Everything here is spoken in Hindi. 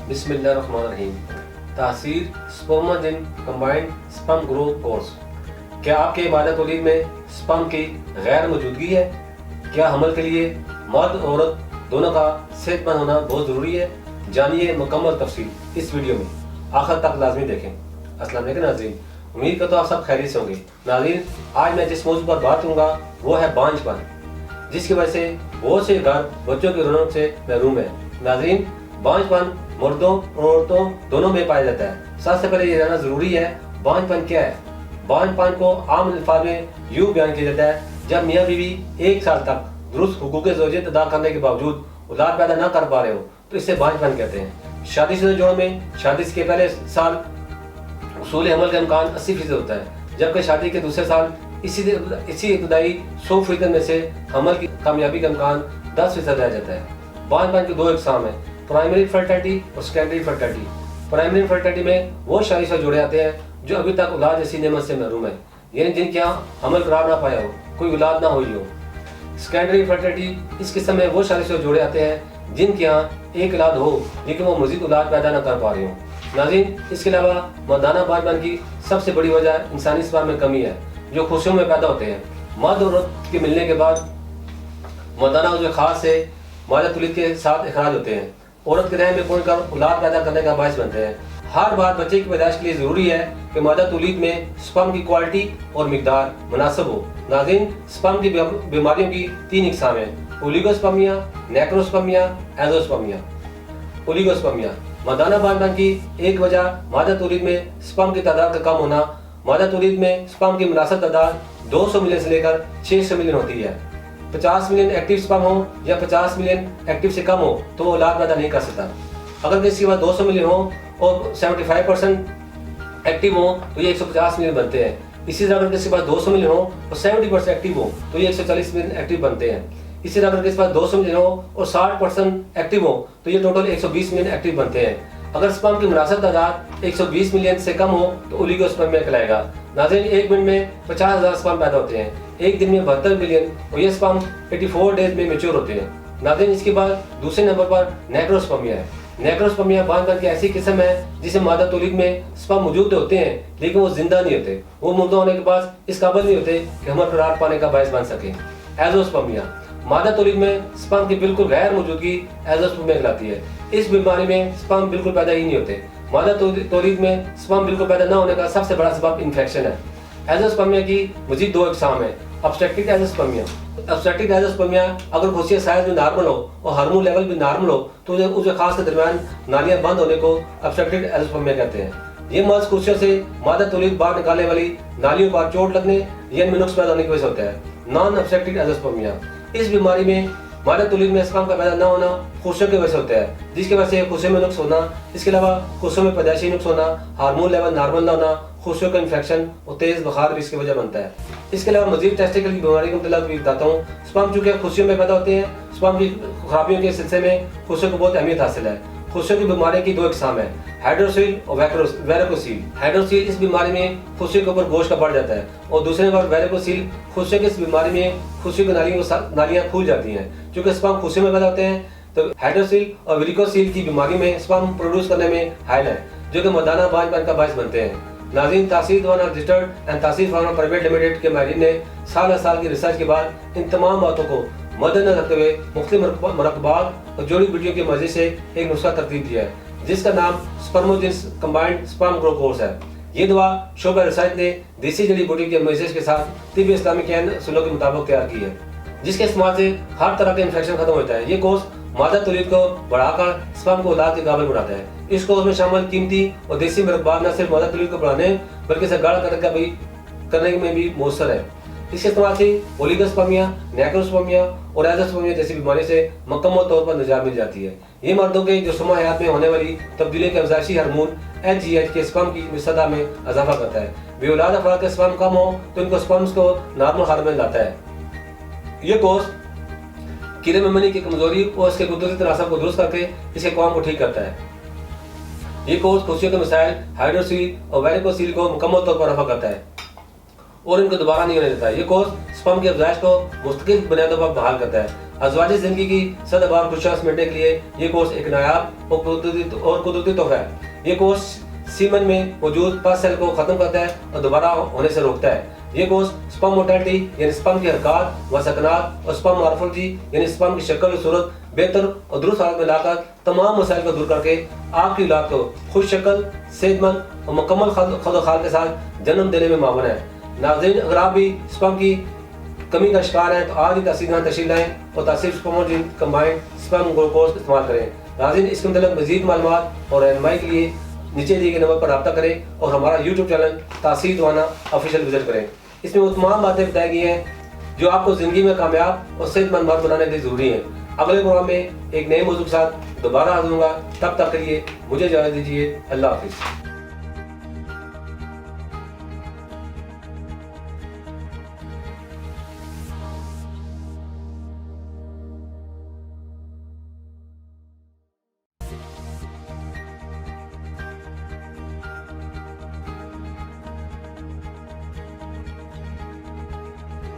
बिस्मिल्लाहिर्रहमानिर्रहीम। तासीर स्पर्मोजेन कंबाइंड स्पर्म ग्रोथ कोर्स। क्या आपके मादा तौलीद में स्पर्म की गैर मौजूदगी है? क्या हमल के लिए मर्द और औरत दोनों का सेहतमंद होना बहुत ज़रूरी है? जानिए मुकम्मल तफसील इस वीडियो में, आखिर तक लाजमी देखें। अस्सलाम वालेकुम नाज़रीन, उम्मीद करता हूँ आप सब खैरियत से होंगे। नाज़रीन, आज मैं जिस मौजूद पर बात करूँगा वो है बांझपन, जिसकी वजह से बहुत से घर बच्चों की रौनक से महरूम है। नाज़रीन, बांझपन मर्दों और औरतों दोनों में पाया जाता है। सबसे पहले ये जानना जरूरी है बांझपन क्या है। बांझपन को आम अल्फाज में यूँ बयान किया जाता है, जब मियाँ बीवी 1 साल तक दुरुस्त हुकूक ज़ौजियत अदा करने के बावजूद औलाद पैदा न कर पा रहे हो तो इसे बांझपन कहते हैं। शादीशुदा जोड़ों में शादी के पहले साल हुसूल हमल का इम्कान 80% होता है, जबकि शादी के दूसरे साल इसी इब्तदाई 100% में से हमल की कामयाबी का इम्कान 10% रह जाता है। बांझपन की 2 इकसाम है, प्राइमरी फर्टिलिटी और सेकेंडरी फर्टिलिटी। प्राइमरी फर्टिलिटी में वो शादीशुदा जोड़े आते हैं जो अभी तक औलाद जैसी नेमत से महरूम है, यानी जिनके यहाँ हमल करार ना पाया हो, कोई औलाद ना हुई हो। सेकेंडरी फर्टिलिटी इस किस्म में वो शादीशुदा जोड़े आते हैं जिनके यहाँ एक औलाद हो लेकिन वो मजीद औलाद पैदा न कर पा रहे हो। नाज़रीन, इसके अलावा मर्दाना बांझपन की सबसे बड़ी वजह इंसानी स्पर्म में कमी है, जो खुशियों में पैदा होते हैं। मर्द और औरत के मिलने के बाद मर्दाना उज़्व खास से मादा तौलीद के साथ इखराज होते हैं, औरत के रहम में पहुंचकर औलाद पैदा करने का बायस बनते हैं। हर बार बच्चे की पैदाइश के लिए जरूरी है कि मादा तौलीद में स्पर्म की क्वालिटी और मिकदार मुनासिब हो। नाज़रीन, स्पर्म की बीमारियों की 3 इकसाम हैं, ओलिगोस्पर्मिया, नेक्रोस्पर्मिया, एज़ोस्पर्मिया। ओलिगोस्पर्मिया मर्दाना बांझपन की एक वजह मादा तौलीद में स्पर्म की तादाद का कम होना। मादा तौलीद में स्पर्म की मुनासिब तादाद 200 मिलियन से लेकर 600 मिलियन होती है। 50 मिलियन एक्टिव स्पर्म हो या 50 मिलियन एक्टिव से कम हो तो वो औलाद पैदा नहीं कर सकता। अगर किसी के पास 200 मिलियन हो और 75% एक्टिव हो तो ये 150 मिलियन बनते हैं। इसी तरह अगर किसी के पास 200 मिलियन हो और 70% एक्टिव हो तो ये 140 मिलियन एक्टिव बनते हैं। इसी तरह अगर किसी के पास 200 मिलियन हो और 60% एक्टिव हो तो ये टोटल 120 मिलियन एक्टिव बनते हैं। अगर स्पर्म की मुनासिब तादाद 120 मिलियन से कम हो तो ओलिगोस्पर्मिया कहलाएगा। नाज़रीन, 1 मिनट में 50,000 स्पर्म पैदा होते हैं, एक दिन में 72 मिलियन और ये स्पर्म 84 डेज में मैच्योर होते हैं। नाज़रीन, इसके बाद दूसरे नंबर पर नेक्रोस्पर्मिया है। नेक्रोस्पर्मिया बांझपन की ऐसी किस्म है जिसे मादा तौलीद में स्पर्म मौजूद होते हैं लेकिन वो जिंदा नहीं होते, वो मुर्दा होने के बाद इस काबिल नहीं होते कि हमल करार पाने का बायस बन सके। एज़ोस्पर्मिया मादा तौलीद में स्पर्म की बिल्कुल गैर मौजूदगी एज़ोस्पर्मिया कहलाती है। इस बीमारी में स्पर्म बिल्कुल पैदा ही नहीं होते। मादा तौलीद में स्पर्म बिल्कुल पैदा न होने का सबसे बड़ा सबब इन्फेक्शन है। एज़ोस्पर्मिया की मजीद 2 इकसाम है, ऑब्स्टेट्रिक एज़ोस्पर्मिया। ऑब्स्टेट्रिक एज़ोस्पर्मिया अगर खुशिया साइज में नॉर्मल हो और हार्मोन लेवल भी नॉर्मल हो तो उसे खास के दरमियान नालियां बंद होने को ऑब्स्टेट्रिक एज़ोस्पर्मिया कहते हैं। ये मर्ज खुशियों से मादा तौलीद बाहर निकालने वाली नालियों पर चोट लगने या इनमें नुक्स पैदा होने की वजह से होता है। नॉन ऑब्स्टेट्रिक एज़ोस्पर्मिया इस बीमारी में मादा तौलीद में स्पर्म का पैदा न होना खुशियों की वजह से होता है, जिसकी वजह से खुशियों में नुक्स होना, इसके अलावा खुशियों में पैदाइशी नुक्स होना, हार्मोन लेवल नॉर्मल न होना, खुशियों का इन्फेक्शन और तेज बुखार भी इसकी वजह बनता है। इसके अलावा मजीद टेस्टिकल की बीमारी का मतलब भी बताता हूँ। स्पर्म चूंकि खुशियों में पैदा होते हैं, स्पर्म की खराबियों के सिलसिले में खुशियों को बहुत अहमियत हासिल है। खुशियों की बीमारी की 2 इकसाम है, हाइड्रोसील और वेरिकोसील। हाइड्रोसील इस बीमारी में खुशियों के ऊपर गोश्त का बढ़ जाता है और दूसरे नंबर वेरिकोसील खुशियों की इस बीमारी में खुशियों की नालियां खुल जाती हैं। क्योंकि स्पर्म खुशियों में पैदा होते हैं तो हाइड्रोसील और वेरिकोसील की बीमारी में स्पर्म प्रोड्यूस करने में हायल है, जो कि मर्दाना बांझपन का बायस बनते हैं। नाज़रीन, तासीर दवाना रजिस्टर्ड एंड तासीर फार्मा प्राइवेट लिमिटेड के माहिरीन ने साल की रिसर्च के बाद इन तमाम बातों को मद्देनजर रखते हुए मुख्तलिफ मरकबात और जोड़ी बूटियों की मर्जी से एक नुस्खा तरतीब दिया है, जिसका नाम स्पर्मोजेन कंबाइंड स्पर्म ग्रोथ कोर्स है। ये दवा शोबा रिसर्च ने देसी जड़ी बूटी के मर्जी के साथ तिब्बी इस्लामी के असूलों के मुताबिक तैयार की है, जिसके इस्तेमाल से हर तरह का इन्फेक्शन खत्म होता है। ये कोर्स मादा तौलीद को बढ़ाकर स्पर्म को औलाद के काबिल बनाता है। इस कोर्स में शामिल कीमती और देसी मरकबात न सिर्फ मादा तौलीद को बढ़ाने बल्कि इसे गाढ़ा करने में भी मौसर है। इसके इस्तेमाल से ओलिगोस्पर्मिया, नेक्रोस्पर्मिया और एज़ोस्पर्मिया जैसी बीमारी से मुकम्मल तौर पर निजात मिल जाती है। ये मर्दों के जिस्म हयात में होने वाली तब्दीली के अफजाइशी हार्मोन HGH के स्पर्म की मिसदा में इजाफा करता है। बेऔलाद अफराद का स्पर्म कम हो तो इनको स्पर्म्स को नॉर्मल हालत में लाता है। ये कोर्स कीड़े मेमनी की कमजोरी और इसके कुदरती तनासब को दुरुस्त करके इसके काम को ठीक करता है। ये कोर्स खुशियों के मसाइल हाइड्रोसील और वेरिकोसील को मुकम्मल तौर पर रफा करता है और इनको दोबारा नहीं होने देता है। ये कोर्स स्पर्म की अफजाइश को मुस्तकिल बुनियादों पर बहाल करता है। अज़वाजी ज़िंदगी की सदाबहार खुशियाँ समेटने के लिए ये कोर्स एक नायाब और कुदरती तोहफा है। ये कोर्स सीमन में मौजूद पस सेल को ख़त्म करता है और दोबारा होने से रोकता है। ये कोर्स स्पर्म मोर्टेलिटी यानी स्पर्म की हरकत व सकनात और स्पर्म मॉर्फोलॉजी यानी स्पर्म की शक्ल और सूरत बेहतर और दुरुस्त हालत में लाकर तमाम मसाइल को दूर करके आपकी औलाद को खुश शक्ल, सेहतमंद और मुकम्मल खुद-व-खाल के साथ जन्म देने में मामून है। नाज़रीन, अगर आप भी स्पर्म की कमी का शिकार हैं तो आज ही तहसील लाएँ और तासीर स्पर्मोजेन कंबाइंड स्पर्म ग्रोथ कोर्स इस्तेमाल करें। नाज़रीन, इसके मतलब मज़ीद मालूमात और रहनुमाई के लिए नीचे दिए गए नंबर पर रब्ता करें और हमारा यूट्यूब चैनल तासीर दीवाना ऑफिशियल विजिट करें। इसमें वो तमाम बातें बताई गई हैं जो आपको ज़िंदगी में कामयाब और सेहतमंद मर्द बनाने के लिए ज़रूरी है। अगले प्रोग्राम में एक नए मौजूद के साथ दोबारा हाजिर होऊंगा। तब तक के लिए मुझे इजाज़त दीजिए। अल्लाह हाफिज़।